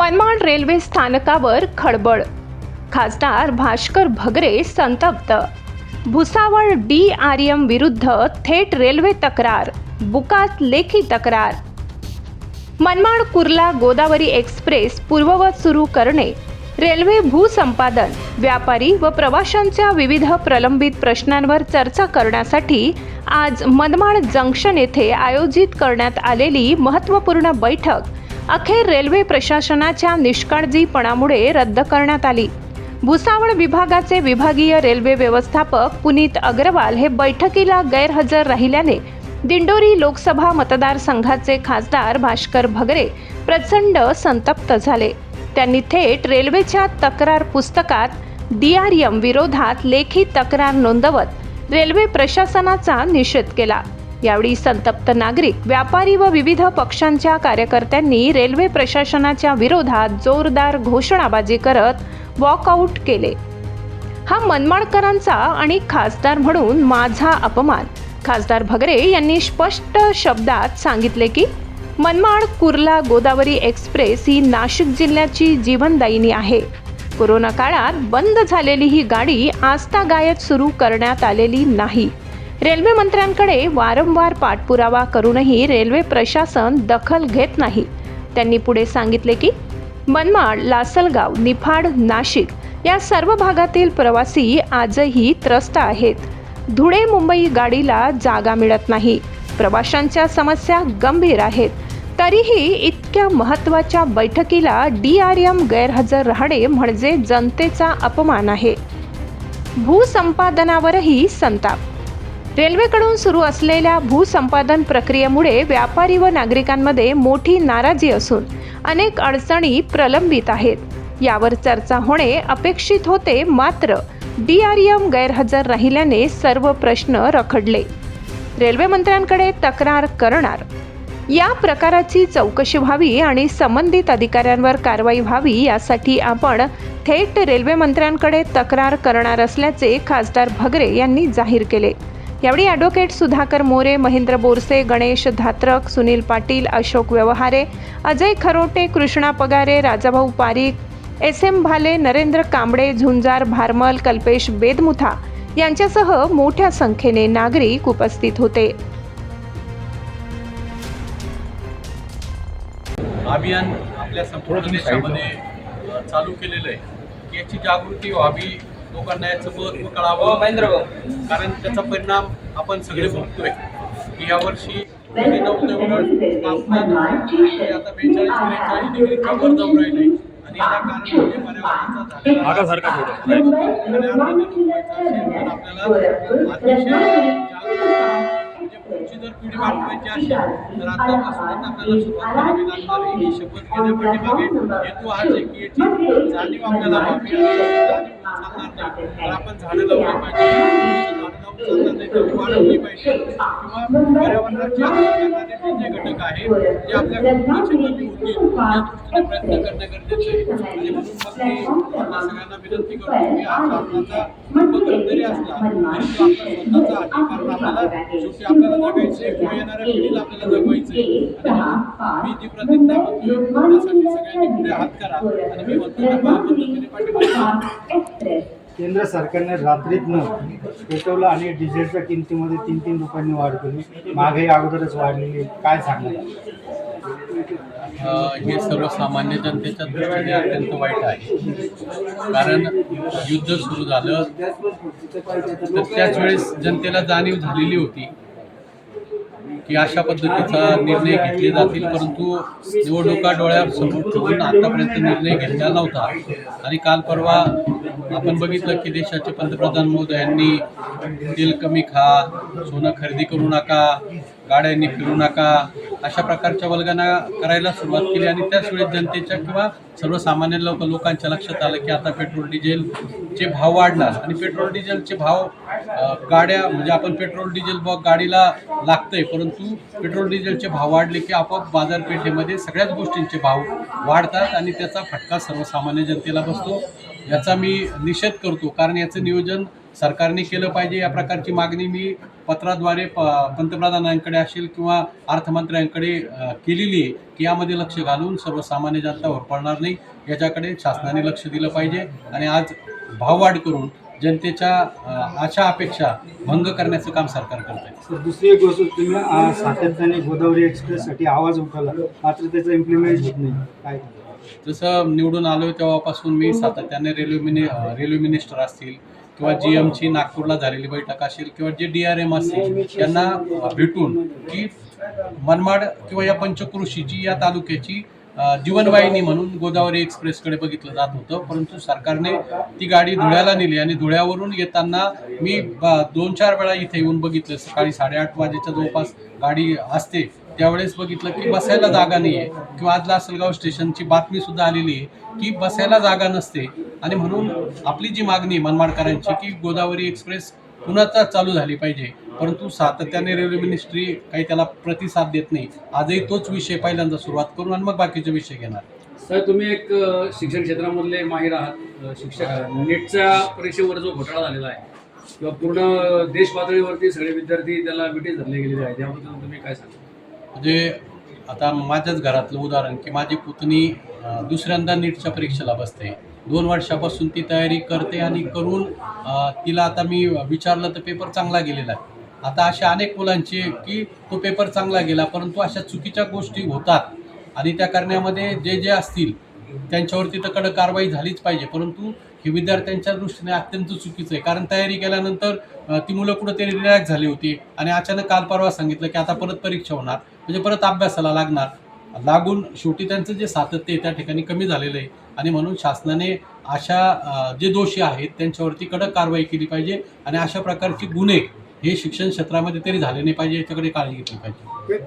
Manmad railway स्थानकावर खळबळ, खासदार भास्कर भगरे संतप्त. भुसावळ DRM विरुद्ध थेट रेल्वे तक्रार, बुकात लेखी तक्रार. मनमाड कुर्ला गोदावरी एक्सप्रेस पूर्ववत सुरू करणे, रेल्वे भूसंपादन, व्यापारी व प्रवाशांच्या विविध प्रलंबित प्रश्नांवर चर्चा करण्यासाठी आज मनमाड जंक्शन येथे आयोजित करण्यात आलेली महत्त्वपूर्ण बैठक अखेर रेल्वे प्रशासनाच्या निष्काळजीपणामुळे रद्द करण्यात आली. भुसावळ विभागाचे विभागीय रेल्वे व्यवस्थापक पुनीत अग्रवाल हे बैठकीला गैरहजर राहिल्याने दिंडोरी लोकसभा मतदारसंघाचे खासदार भास्कर भगरे प्रचंड संतप्त झाले. त्यांनी थेट रेल्वेच्या तक्रार पुस्तकात DRM विरोधात लेखी तक्रार नोंदवत रेल्वे प्रशासनाचा निषेध केला. यावेळी संतप्त नागरिक, व्यापारी व विविध पक्षांच्या कार्यकर्त्यांनी रेल्वे प्रशासनाच्या विरोधात जोरदार घोषणाबाजी करत वॉकआउट केले. हा मनमाडकरांचा आणि खासदार म्हणून माझा अपमान. खासदार भगरे यांनी स्पष्ट शब्दात सांगितले की मनमाड कुर्ला गोदावरी एक्सप्रेस ही नाशिक जिल्ह्याची जीवनदायिनी आहे. कोरोना काळात बंद झालेली ही गाडी आजतागायत सुरू करण्यात आलेली नाही. रेल्वे मंत्र्यांकडे वारंवार पाठपुरावा करूनही रेल्वे प्रशासन दखल घेत नाही. त्यांनी पुढे सांगितले की मनमाड, लासलगाव, निफाड, नाशिक या सर्व भागातील प्रवासी आजही त्रस्त आहेत. धुळे मुंबई गाडीला जागा मिळत नाही. प्रवाशांच्या समस्या गंभीर आहेत. तरीही इतक्या महत्त्वाच्या बैठकीला DRM गैरहजर राहणे म्हणजे जनतेचा अपमान आहे. भूसंपादनावरही संताप. रेल्वेकडून सुरू असलेल्या भूसंपादन प्रक्रियेमुळे व्यापारी व नागरिकांमध्ये मोठी नाराजी असून अनेक अडचणी प्रलंबित आहेत. यावर चर्चा होणे अपेक्षित होते, मात्र DRM गैरहजर राहिल्याने सर्व प्रश्न रखडले. रेल्वे मंत्र्यांकडे तक्रार करणार, या प्रकाराची चौकशी व्हावी आणि संबंधित अधिकाऱ्यांवर कारवाई व्हावी यासाठी आपण थेट रेल्वे मंत्र्यांकडे तक्रार करणार असल्याचे खासदार भगरे यांनी जाहीर केले. यावेळी ॲडव्होकेट सुधाकर मोरे, महेंद्र बोरसे, गणेश धात्रक, सुनील पाटील, अशोक व्यवहारे, अजय खरोटे, कृष्णा पगारे, राजाभाऊ पारीख, SM भाले, नरेंद्र कांबळे, झुंजार भारमल, कल्पेश बेदमुथा यांच्यासह मोठ्या संख्येने नागरिक उपस्थित होते. अभियान आपल्या संपूर्ण देशामध्ये चालू केलेलं आहे की याची जागृती व्हावी, लोकांना याचं महत्त्व कळावं. कारण त्याचा परिणाम आपण सगळे बघतोय की यावर्षी तापमान आता 42-43 डिग्रीच्या वर जाऊन राहिले आणि याला कारण म्हणजे पर्यावरणाचा झालेला आपल्याला अतिशय पुढची जर पिढी वाढवायची असेल तर आतापासूनच आपल्याला सुरुवात करावी लागणार आहे. ही शपथ घेण्यापाठीमागे हेतू हाच आहे की याची जाणीव आपल्याला व्हावी. चालणार नाही तर आपण झाडं लावली पाहिजे, झाडं लावून चालणार नाही तर वाढवली पाहिजे किंवा पर्यावरणाची करणारे जे घटक आहे ते आपल्याकडून कमी होतील या दृष्टीने प्रयत्न करणे गरजेचे आहे. आणि म्हणून मग मी आपल्या सगळ्यांना विनंती करतो की हा शासनाचा उपक्रम जरी असला तरी तो आपला स्वतःचा आहे. कारण आपल्याला शेवटी आपल्याला जगायचे किंवा येणाऱ्या पिढीला आपल्याला जगवायचे. आणि मी जी प्रतिज्ञा म्हणतोय त्यासाठी सगळ्यांनी पुढे हात करा आणि मी म्हणतो त्या पद्धतीने पाठिंबा. केंद्र सरकारने रात्रीतनं पेट्रोल आणि डिझेलच्या किमतीमध्ये 3-3 रुपयांनी वाढ केली. महागाई अगोदरच वाढलेली, काय सांगणार? हे सर्वसामान्य जनतेच्या दृष्टीने अत्यंत वाईट आहे. कारण युद्ध सुरू झालं तर त्याच वेळेस जनतेला जाणीव झालेली होती की अशा पद्धतीचा निर्णय घेतले जातील, परंतु निवडणुका डोळ्यावर समोर ठेवून आतापर्यंत निर्णय घेतला नव्हता. आणि काल परवा आपण बघितलं की देशाचे पंतप्रधान मोदयांनी तेल कमी खा, सोनं खरेदी करू नका, गाड्यांनी फिरू नका अशा प्रकारच्या वल्गना करायला सुरुवात केली. आणि त्याच वेळेस जनतेच्या किंवा सर्वसामान्य लोकांच्या लक्षात आलं की आता पेट्रोल डिझेलचे भाव वाढणार आणि पेट्रोल डिझेलचे भाव गाड्या म्हणजे आपण पेट्रोल डिझेल गाडीला लागतंय, परंतु पेट्रोल डिझेलचे भाव वाढले की आपोआप बाजारपेठेमध्ये सगळ्याच गोष्टींचे भाव वाढतात आणि त्याचा फटका सर्वसामान्य जनतेला बसतो. याचा मी निषेध करतो. कारण याचं नियोजन सरकारने केलं पाहिजे या प्रकारची मागणी मी पत्राद्वारे पंतप्रधानांकडे असेल किंवा अर्थमंत्र्यांकडे केलेली आहे की यामध्ये लक्ष घालून सर्वसामान्य जनता होरपळणार नाही याच्याकडे शासनाने लक्ष दिलं पाहिजे आणि आज भाववाढ करून जनतेच्या आशा अपेक्षा भंग करण्याचं काम सरकार करत आहे. तर दुसरी एक गोष्ट, तुम्ही सातत्याने गोदावरी एक्सप्रेससाठी आवाज उठवला, मात्र त्याचं इम्प्लिमेंट होत नाही, काय? जसं निवडून आलो तेव्हापासून मी सातत्याने रेल्वे मिनिस्टर असतील किंवा GMची नागपूरला झालेली बैठक असेल किंवा जे DRM असतील यांना भेटून की मनमाड किंवा या पंचक्रोशीची या तालुक्याची जीवनवाहिनी म्हणून गोदावरी एक्सप्रेसकडे बघितलं जात होतं, परंतु सरकारने ती गाडी धुळ्याला नेली आणि धुळ्यावरून येताना मी 2-4 वेळा इथे येऊन बघितलं. सकाळी 8:30 वाजेच्या जवळपास गाडी असते त्यावेळेस बघितलं की बसायला जागा नाही आहे किंवा आज लासलगाव स्टेशनची बातमीसुद्धा आलेली आहे की बसायला जागा नसते आणि म्हणून आपली जी मागणी मनमाडकरांची की गोदावरी एक्सप्रेस पुन्हा चालू झाली पाहिजे, परंतु सातत्याने रेल्वे मिनिस्ट्री काही त्याला प्रतिसाद देत नाही. आजही तोच विषय पहिल्यांदा सुरुवात करून आणि मग बाकीचे विषय घेणार. सर, तुम्ही एक शिक्षण क्षेत्रामधले माहीर आहात. शिक्षक नेटच्या परीक्षेवर जो घोटाळा झालेला आहे किंवा पूर्ण देश पातळीवरती सगळे विद्यार्थी त्याला विटेज धरले गेलेले आहेत, त्याबद्दल तुम्ही काय सांगा? म्हणजे आता माझ्याच घरातलं उदाहरण की माझी पुतणी दुसऱ्यांदा नीटच्या परीक्षेला बसते. 2 वर्षापासून ती तयारी करते आणि करून तिला आता मी विचारलं तर पेपर चांगला गेलेला आहे. आता अशा अनेक मुलांचे की तो पेपर चांगला गेला परंतु अशा चुकीच्या गोष्टी होतात आणि त्या करण्यामध्ये जे असतील त्यांच्यावरती तर कडक कारवाई झालीच पाहिजे, परंतु हे विद्यार्थ्यांच्या दृष्टीने अत्यंत चुकीचं आहे. कारण तयारी केल्यानंतर ती मुलं कुठंतरी रिलॅक्स झाली होती आणि अचानक काल परवा सांगितलं की आता परत परीक्षा होणार, म्हणजे परत अभ्यासाला लागून शेवटी त्यांचं जे सातत्य आहे त्या ठिकाणी कमी झालेलं आहे आणि म्हणून शासनाने अशा जे दोषी आहेत त्यांच्यावरती कडक कारवाई केली पाहिजे आणि अशा प्रकारचे गुन्हे हे शिक्षण क्षेत्रामध्ये तरी झाले नाही पाहिजे याच्याकडे काळजी घेतली पाहिजे.